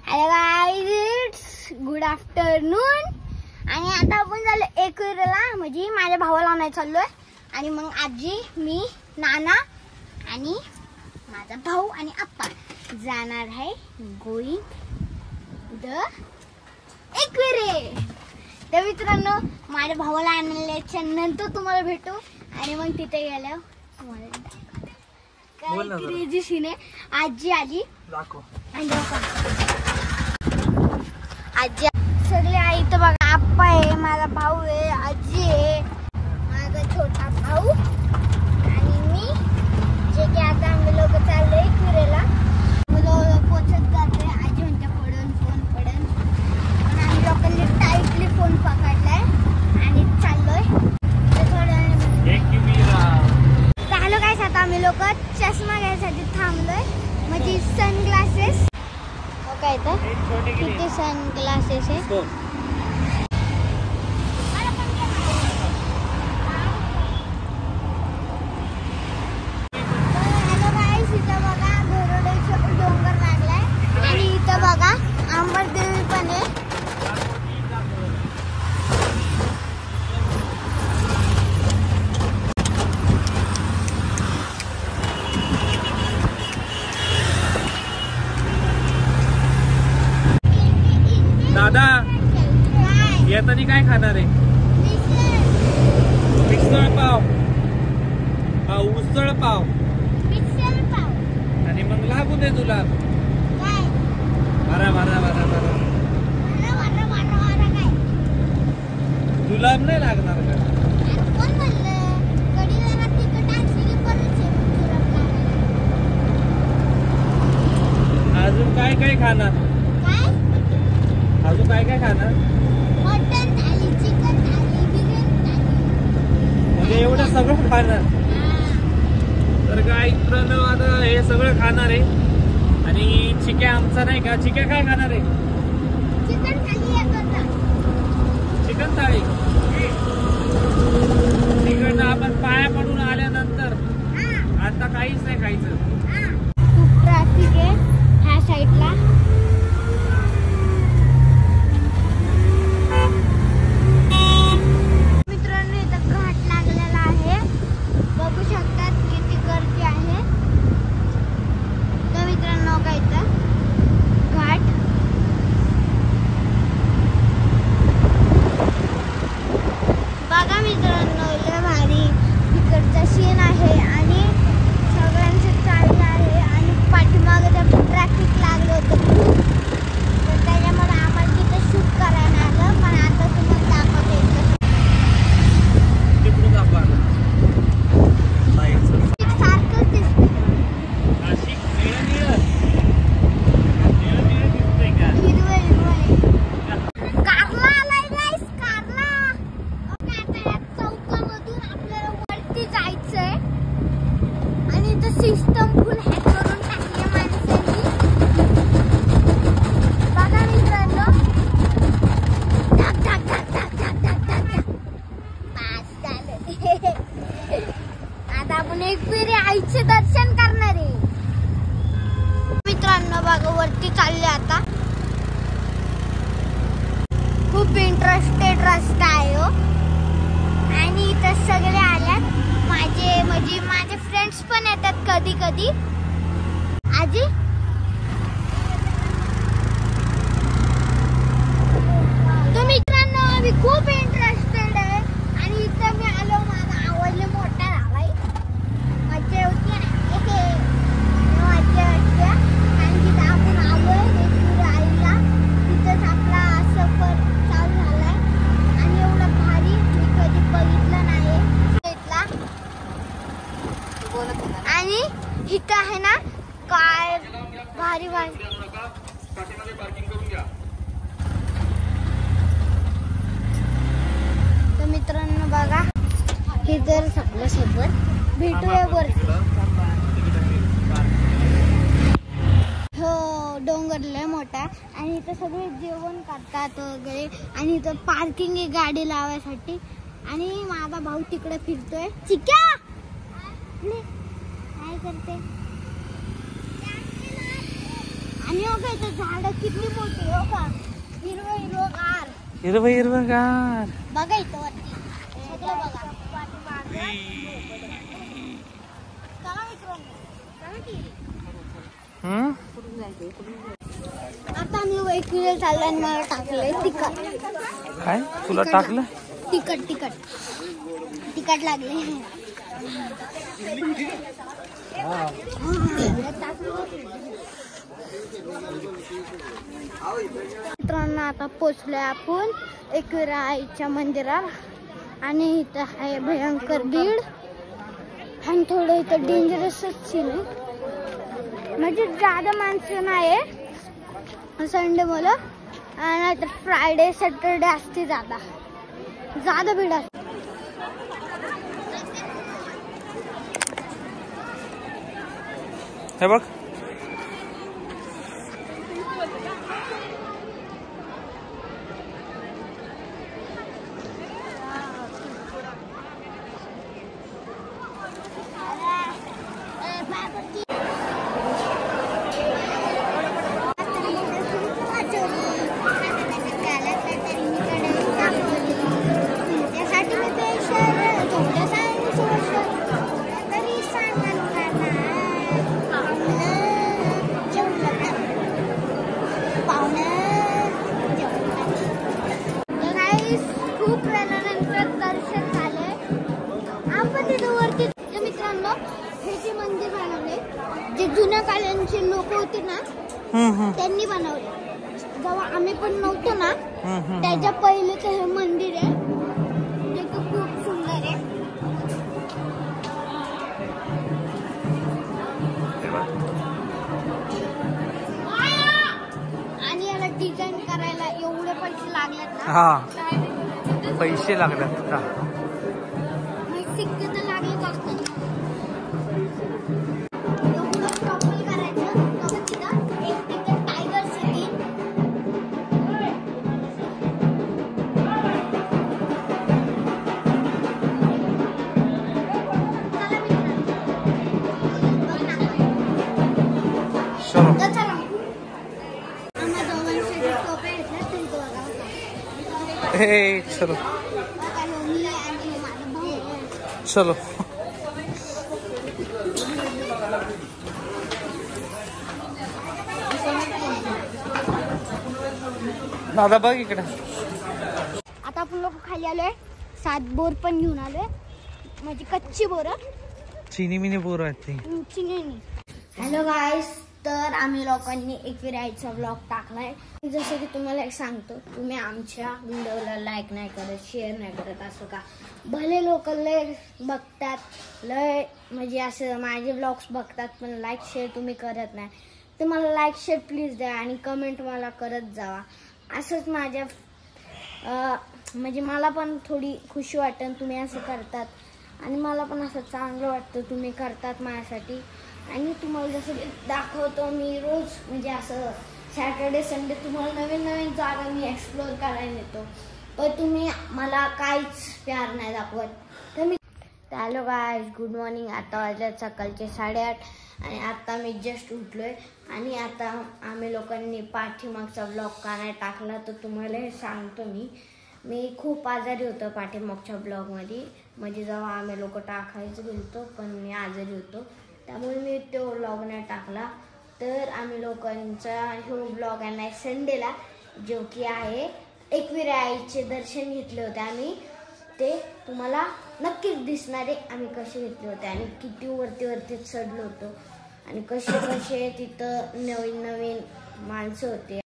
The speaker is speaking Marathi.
Hello guys, good afternoon. आणि आता आपण झालो एकविरेला, म्हणजे माझ्या भावाला आणायला चाललोय. आणि मग आजी, मी, नाना आणि माझा भाऊ आणि आप्पा जाणार आहे गोईंग द एकविरे. तर मित्रांनो, माझ्या भावाला आणल्याच्या नंतर तुम्हाला भेटू आणि मग तिथे गेल्यावर तुम्हाला काय क्रेझी सीन आहे. आजी आजी दाखव आणि आजी सगळे आहे इथं बघा. आप्पा आहे, माझा भाऊ आहे, आजी आहे, माझा छोटा भाऊ आणि मी. जे की आता आम्ही लोक चाललोय एकविरेला. पोचत जाते. आजी म्हणते पडन फोन पडन, पण आम्ही लोकांनी टाईटली फोन पकडलाय आणि चाललोय. तर हॅलो गाईस, आता आम्ही लोक चष्मा घ्यायसाठी थांबलोय, म्हणजे सनग्लासेस. काय तर किती सनग्लासेस आहे. हॅलो गाईस, इथं बघा घोरडेश्वर डोंगर लागलाय आणि इथं बघा अंबरदेवी पण आहे. दादा येताना काय खाणार आहे? मिसळ पाव, उसळ पाव आणि मग लागू दे तुला. बरा बरा बरा बरा जुलाब नाही लागणार का? अजून काय काय खाणार? अजून काय काय खाणार? मटन थाली, चिकन थाली, बिर्याणी थाली. म्हणजे एवढं सगळं खाणार? तर काय मित्रांनो, आता हे सगळं खाणार आहे. आणि चिक्या आमचा नाही का? चिक्या काय खाणार आहे? चिकन थाली एक होता. चिकन थाळी. तिकडनं आपण पाया पडून आल्यानंतर आता काहीच नाही खायचं. खूप ट्रॅफिक आहे ह्या साईडला. मित्रांनो, इथं घाट लागलेला आहे, बघू शकतात किती गर्दी आहे. तर मित्रांनो, काय इथं घाट. बघा मित्रांनो, लय भारी इकडचा सीन आहे आणि सगळ्यांचं चाललं आहे. आणि पाठीमागे ट्रॅफिक लागलं होतं खूप, तर त्याच्यामुळे आम्हाला तिथं शूट करायला आलं. पण आता तुम्हाला दाखवते सारखंच दिसतंय. हिरवं कारला आलाय गाईस, कारला. आता या चौकामधून आपल्याला वरती जायचंय आणि इथं सिस्टम फुल हॅक करून टाकली माणसांनी. बघा मित्रांनो, धक धक धक धक धक धक धक धक. पास झालं. आता आपण एकविरे आईचे दर्शन करणार आहे. मित्रांनो बघा, वरती चालले आता. खूप इंटरेस्टेड रस्ता आहे हो. आणि इथं सगळे आल्यात माझे फ्रेंड्स पण येतात कधी कधी. आजी तर मित्रांनो, आम्ही खूप इंटरेस्टेड आहे आणि इथं मी आलो. माझा आवाज मोठा झालाय. मज्जा होती ना, मज्जा वाटते. कारण की आपण आलोय एकविरा आईला, तिथंच आपला सफर चालू झालाय. आणि एवढं भारी मी कधी बघितलं नाही इथला. आणि इथं आहे ना काय भारी भारी. तर मित्रांनो बघा, हे जर आपल्या सोबत भेटूया वरती. हो, डोंगर लय मोठा आणि इथं सगळे जेवण करतात वगैरे. आणि इथं पार्किंग आहे गाडी लावायसाठी. आणि माझा भाऊ तिकडे फिरतोय. चिक्या काय करते? आणि झाड किती हिरवगार. बघा इथं वरती सगळं बघा. चला मित्रांनो, चला की. आता आम्ही वैकिले चाललोय आणि मला टाकलंय तिखट. काय तुला टाकलं? तिखट लागले. मित्रांनो आता पोचलोय आपण एकविरा आईच्या मंदिरात आणि इथं आहे भयंकर भीड आणि थोडं इथं डेंजरसच सीन आहे. म्हणजे ज्यादा माणसं नाही संडे मला आणि तर फ्रायडे सॅटरडे असते ज्यादा भीड असते. हे बघ खूप वेळानंतर दर्शन झाले. आपण तिथं वरती मित्रांनो हे जे मंदिर बनवले जे जुन्या काळांचे लोक होते ना त्यांनी बनवले. जेव्हा आम्ही पण नव्हतो ना त्याच्या पहिलेच हे मंदिर आहे जे खूप सुंदर आहे. आणि याला डिझाईन करायला एवढे पैसे लागलेत ना. हा पैसे लागतात. सिक्के तर लागलेच असतात. एवढं प्रॉपर करायचं तिथं एक तिथं टायगर सिटी. चलो चलो दादा बघ इकडे. आता आपण लोक खाली आलोय. 7 बोर पण घेऊन आलोय म्हणजे कच्ची बोर. चिनी मिनी बोर आहेत ती. हॅलो गाईस, तर आम्ही लोकांनी एकविरा आईचा ब्लॉग टाकलाय. जसं की तुम्हाला एक सांगतो, तुम्ही आमच्या व्हिडिओला लाईक नाही करत, शेअर नाही करत. असं का? भले लोक लय बघतात, लय म्हणजे असं माझे ब्लॉग्स बघतात पण लाईक शेअर तुम्ही करत नाही. तर मला लाईक शेअर प्लीज द्या आणि कमेंट मला करत जावा. असंच माझ्या म्हणजे मला पण थोडी खुशी वाटते तुम्ही असं करतात आणि मला पण असं चांगलं वाटतं तुम्ही करतात माझ्यासाठी. आणि तुम्हाला जसं दाखवतो मी रोज म्हणजे असं सॅटर्डे संडे तुम्हाला नवीन नवीन जागा मी एक्सप्लोअर करायला नेतो, पण तुम्ही मला काहीच प्यार नाही दाखवत. तर मी हॅलो गाईज, गुड मॉर्निंग. आता वाजल्यात सकाळचे 8:30 आणि आता मी जस्ट उठलोय. आणि आता आम्ही लोकांनी पाठीमागचा ब्लॉग का नाही टाकला तर तुम्हाला हे सांगतो. मी खूप आजारी होतो पाठीमागच्या ब्लॉगमध्ये. म्हणजे जेव्हा आम्ही लोक टाकायचं गेलतो पण मी आजारी होतो त्यामुळे मी तो ब्लॉग नाही टाकला. तर आम्ही लोकांचा हो ब्लॉग आहे संडेला जो की आहे एकविरा आईचे दर्शन घेतले होते आम्ही. ते तुम्हाला नक्कीच दिसणार आहे आम्ही कसे घेतले होते आणि किती वरती चढलो होतो आणि कसे तिथं नवीन नवीन माणसं होते.